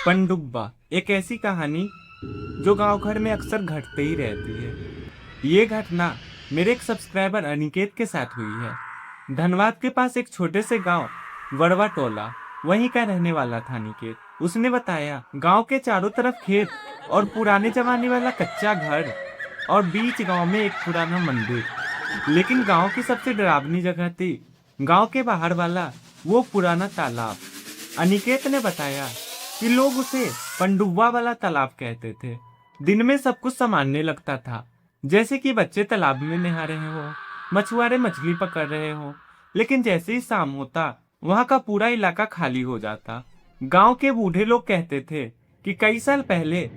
पनडुब्बा एक ऐसी कहानी जो गांव घर में अक्सर घटते ही रहती है। ये घटना मेरे एक सब्सक्राइबर अनिकेत के साथ हुई है। धनबाद के पास एक छोटे से गांव वड़वा टोला, वहीं का रहने वाला था अनिकेत। उसने बताया, गांव के चारों तरफ खेत और पुराने जमाने वाला कच्चा घर और बीच गांव में एक पुराना मंदिर। लेकिन गांव की सबसे डरावनी जगह थी गांव के बाहर वाला वो पुराना तालाब। अनिकेत ने बताया कि लोग उसे पनडुब्बा वाला तालाब कहते थे। दिन में सब कुछ सामान्य लगता था, जैसे कि बच्चे तालाब में नहा रहे हो, मछुआरे मछली पकड़ रहे हो। लेकिन जैसे ही शाम होता, वहां का पूरा इलाका खाली हो जाता। गांव के बूढ़े लोग कहते थे कि कई साल पहले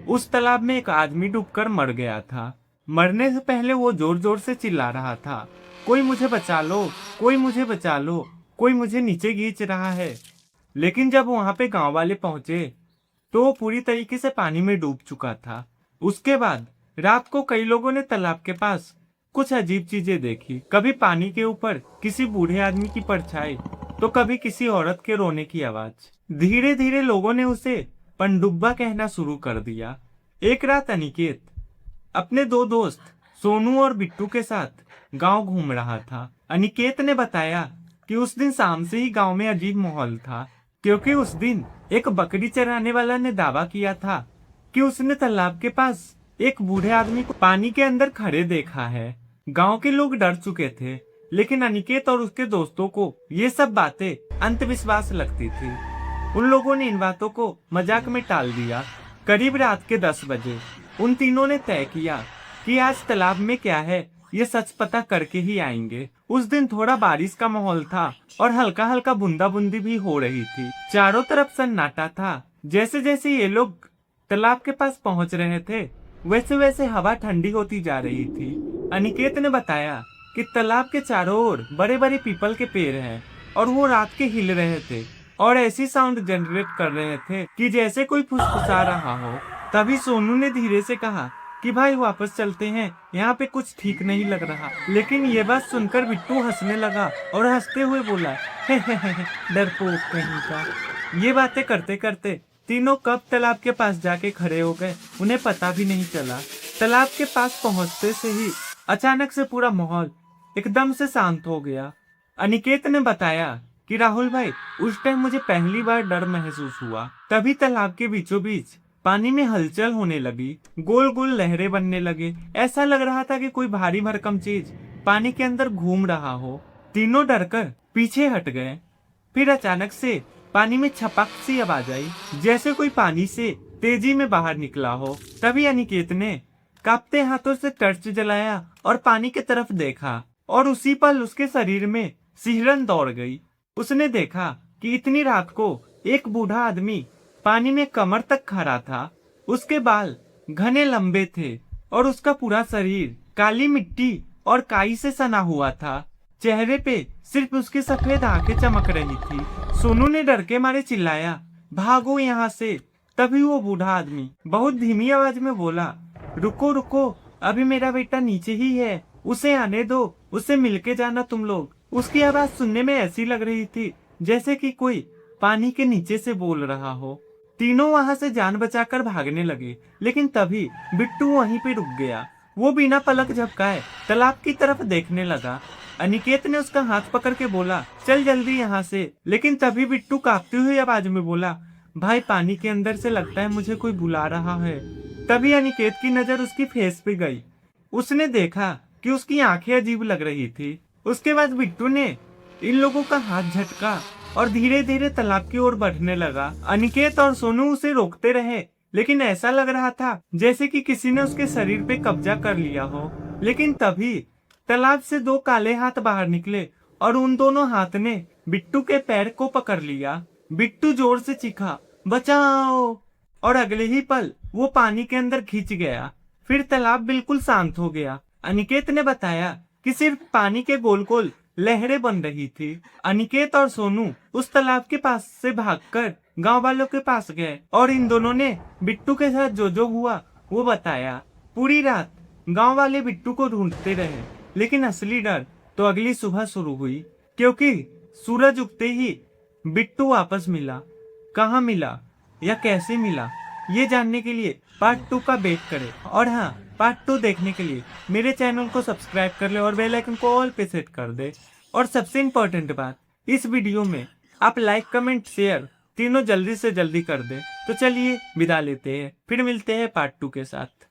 उस तालाब में एक आदमी डूबकर मर गया था। मरने से पहले वो जोर जोर से चिल्ला रहा था, कोई मुझे बचा लो, कोई मुझे बचा लो, कोई मुझे नीचे खींच रहा है। लेकिन जब वहां पे गांव वाले पहुंचे तो वो पूरी तरीके से पानी में डूब चुका था। उसके बाद रात को कई लोगों ने तालाब के पास कुछ अजीब चीजें देखी। कभी पानी के ऊपर किसी बूढ़े आदमी की परछाई, तो कभी किसी औरत के रोने की आवाज। धीरे धीरे लोगों ने उसे पनडुब्बा कहना शुरू कर दिया। एक रात अनिकेत अपने दो दोस्त सोनू और बिट्टू के साथ गांव घूम रहा था। अनिकेत ने बताया कि उस दिन शाम से ही गांव में अजीब माहौल था, क्योंकि उस दिन एक बकरी चराने वाला ने दावा किया था कि उसने तालाब के पास एक बूढ़े आदमी को पानी के अंदर खड़े देखा है। गांव के लोग डर चुके थे, लेकिन अनिकेत और उसके दोस्तों को ये सब बातें अंधविश्वास लगती थी। उन लोगों ने इन बातों को मजाक में टाल दिया। करीब रात के 10 बजे उन तीनों ने तय किया कि आज तालाब में क्या है ये सच पता करके ही आएंगे। उस दिन थोड़ा बारिश का माहौल था और हल्का हल्का बूंदाबूंदी भी हो रही थी। चारों तरफ सन्नाटा था। जैसे जैसे ये लोग तालाब के पास पहुंच रहे थे, वैसे वैसे हवा ठंडी होती जा रही थी। अनिकेत ने बताया कि तालाब के चारों ओर बड़े बड़े पीपल के पेड़ हैं और वो रात के हिल रहे थे और ऐसी साउंड जनरेट कर रहे थे कि जैसे कोई फुसफुसा रहा हो। तभी सोनू ने धीरे से कहा कि भाई वापस चलते हैं, यहाँ पे कुछ ठीक नहीं लग रहा। लेकिन ये बात सुनकर बिट्टू हंसने लगा और हंसते हुए बोला, हे डरपोक कहीं का। ये बातें करते करते तीनों कब तालाब के पास जाके खड़े हो गए उन्हें पता भी नहीं चला। तालाब के पास पहुंचते से ही अचानक से पूरा माहौल एकदम से शांत हो गया। अनिकेत ने बताया कि राहुल भाई, उस टाइम मुझे पहली बार डर महसूस हुआ। तभी तालाब के बीचों बीच पानी में हलचल होने लगी, गोल गोल लहरें बनने लगे। ऐसा लग रहा था कि कोई भारी भरकम चीज पानी के अंदर घूम रहा हो। तीनों डरकर पीछे हट गए। फिर अचानक से पानी में छपक सी आवाज आई, जैसे कोई पानी से तेजी में बाहर निकला हो। तभी अनिकेत ने कांपते हाथों से टॉर्च जलाया और पानी की तरफ देखा, और उसी पल उसके शरीर में सिहरन दौड़ गई। उसने देखा कि इतनी रात को एक बूढ़ा आदमी पानी में कमर तक खड़ा था। उसके बाल घने लंबे थे और उसका पूरा शरीर काली मिट्टी और काई से सना हुआ था। चेहरे पे सिर्फ उसकी सफेद आंखें चमक रही थी। सोनू ने डर के मारे चिल्लाया, भागो यहाँ से। तभी वो बूढ़ा आदमी बहुत धीमी आवाज में बोला, रुको रुको, अभी मेरा बेटा नीचे ही है, उसे आने दो, उसे मिलके जाना तुम लोग। उसकी आवाज सुनने में ऐसी लग रही थी जैसे कि कोई पानी के नीचे से बोल रहा हो। तीनों वहां से जान बचाकर भागने लगे, लेकिन तभी बिट्टू वहीं पे रुक गया। वो बिना पलक झपकाए तालाब की तरफ देखने लगा। अनिकेत ने उसका हाथ पकड़ के बोला, चल जल्दी यहाँ से। लेकिन तभी बिट्टू कांपती हुई आवाज में बोला, भाई पानी के अंदर से लगता है मुझे कोई बुला रहा है। तभी अनिकेत की नजर उसकी फेस पे गई। उसने देखा कि उसकी आंखें अजीब लग रही थी। उसके बाद बिट्टू ने इन लोगों का हाथ झटका और धीरे धीरे तालाब की ओर बढ़ने लगा। अनिकेत और सोनू उसे रोकते रहे, लेकिन ऐसा लग रहा था जैसे कि किसी ने उसके शरीर पे कब्जा कर लिया हो। लेकिन तभी तालाब से दो काले हाथ बाहर निकले और उन दोनों हाथ ने बिट्टू के पैर को पकड़ लिया। बिट्टू जोर से चीखा, बचाओ, और अगले ही पल वो पानी के अंदर खींच गया। फिर तालाब बिल्कुल शांत हो गया। अनिकेत ने बताया कि सिर्फ पानी के गोल गोल लहरें बन रही थी। अनिकेत और सोनू उस तालाब के पास से भागकर गांव वालों के पास गए और इन दोनों ने बिट्टू के साथ जो जो हुआ वो बताया। पूरी रात गांव वाले बिट्टू को ढूंढते रहे, लेकिन असली डर तो अगली सुबह शुरू हुई, क्योंकि सूरज उगते ही बिट्टू वापस मिला। कहाँ मिला या कैसे मिला, ये जानने के लिए पार्ट 2 का वेट करें। और हाँ, पार्ट 2 देखने के लिए मेरे चैनल को सब्सक्राइब कर ले और बेल आइकन को ऑल पे सेट कर दे। और सबसे इम्पोर्टेंट बात, इस वीडियो में आप लाइक, कमेंट, शेयर तीनों जल्दी से जल्दी कर दे। तो चलिए विदा लेते हैं, फिर मिलते हैं पार्ट 2 के साथ।